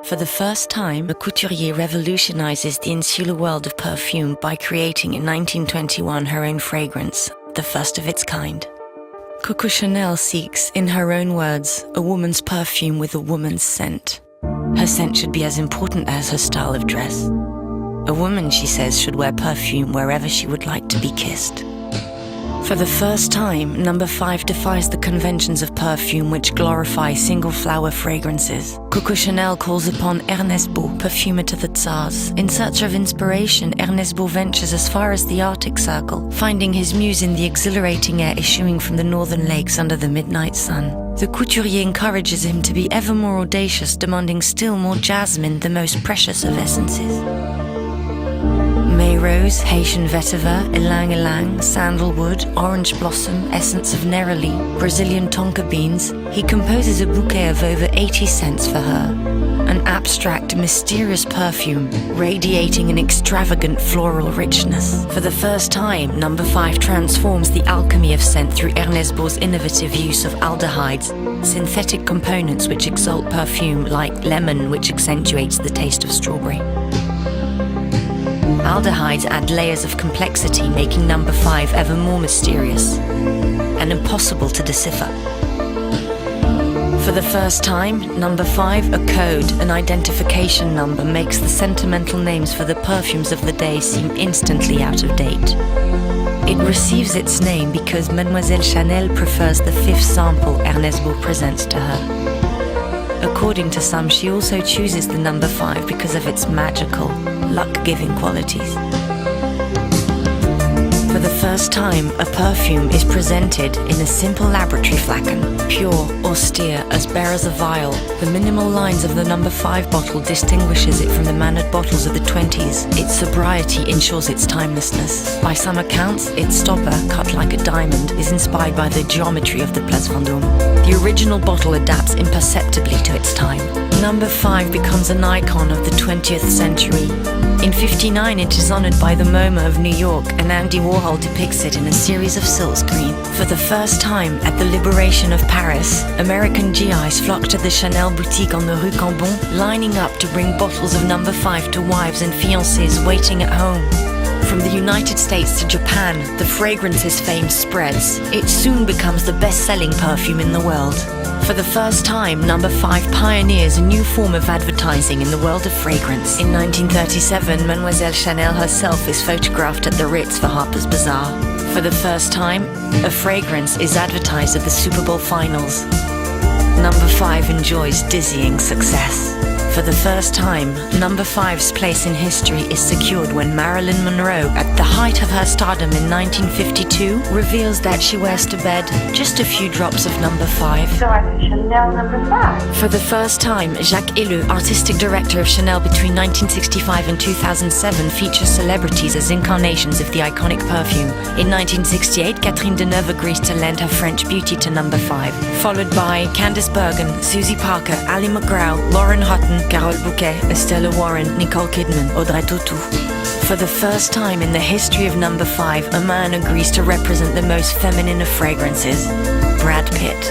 For the first time, a couturier revolutionizes the insular world of perfume by creating in 1921 her own fragrance, the first of its kind. Coco Chanel seeks, in her own words, a woman's perfume with a woman's scent. Her scent should be as important as her style of dress. A woman, she says, should wear perfume wherever she would like to be kissed. For the first time, No. 5 defies the conventions of perfume which glorify single-flower fragrances. Coco Chanel calls upon Ernest Beau, perfumer to the Tsars. In search of inspiration, Ernest Beau ventures as far as the Arctic Circle, finding his muse in the exhilarating air issuing from the northern lakes under the midnight sun. The couturier encourages him to be ever more audacious, demanding still more jasmine, the most precious of essences. May rose, Haitian vetiver, ylang ylang, sandalwood, orange blossom, essence of neroli, Brazilian tonka beans, he composes a bouquet of over 80 scents for her. An abstract, mysterious perfume, radiating an extravagant floral richness. For the first time, No. 5 transforms the alchemy of scent through Ernest Beau's innovative use of aldehydes, synthetic components which exalt perfume, like lemon, which accentuates the taste of strawberry. Aldehydes add layers of complexity, making No. 5 ever more mysterious and impossible to decipher. For the first time, No. 5, a code, an identification number, makes the sentimental names for the perfumes of the day seem instantly out of date. It receives its name because Mademoiselle Chanel prefers the 5th sample Ernest Beau presents to her. According to some, she also chooses the No. 5 because of its magical, luck-giving qualities. For the first time, a perfume is presented in a simple laboratory flacon, pure, austere, as bare as a vial. The minimal lines of the No. 5 bottle distinguishes it from the mannered bottles of the 20s. Its sobriety ensures its timelessness. By some accounts, its stopper, cut like a diamond, is inspired by the geometry of the Place Vendôme. The original bottle adapts imperceptibly to its time. No. 5 becomes an icon of the 20th century. In '59, it is honored by the MoMA of New York, and Andy Warhol depicts it in a series of silkscreen. For the first time, at the liberation of Paris, American GIs flocked to the Chanel boutique on the Rue Cambon, lining up to bring bottles of No. 5 to wives and fiancés waiting at home. From the United States to Japan, the fragrance's fame spreads. It soon becomes the best-selling perfume in the world. For the first time, No. 5 pioneers a new form of advertising in the world of fragrance. In 1937, Mademoiselle Chanel herself is photographed at the Ritz for Harper's Bazaar. For the first time, a fragrance is advertised at the Super Bowl finals. No. 5 enjoys dizzying success. For the first time, No. 5's place in history is secured when Marilyn Monroe, at the height of her stardom in 1952, reveals that she wears to bed just a few drops of No. 5. So I'm Chanel No. 5. For the first time, Jacques Ellul, artistic director of Chanel between 1965 and 2007, features celebrities as incarnations of the iconic perfume. In 1968, Catherine Deneuve agrees to lend her French beauty to No. 5, followed by Candice Bergen, Susie Parker, Ali McGraw, Lauren Hutton, Carole Bouquet, Estella Warren, Nicole Kidman, Audrey Tautou. For the first time in the history of No. 5, a man agrees to represent the most feminine of fragrances, Brad Pitt.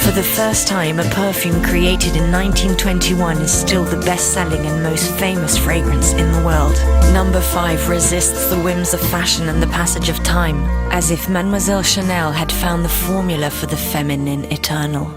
For the first time, a perfume created in 1921 is still the best-selling and most famous fragrance in the world. No. 5 resists the whims of fashion and the passage of time, as if Mademoiselle Chanel had found the formula for the feminine eternal.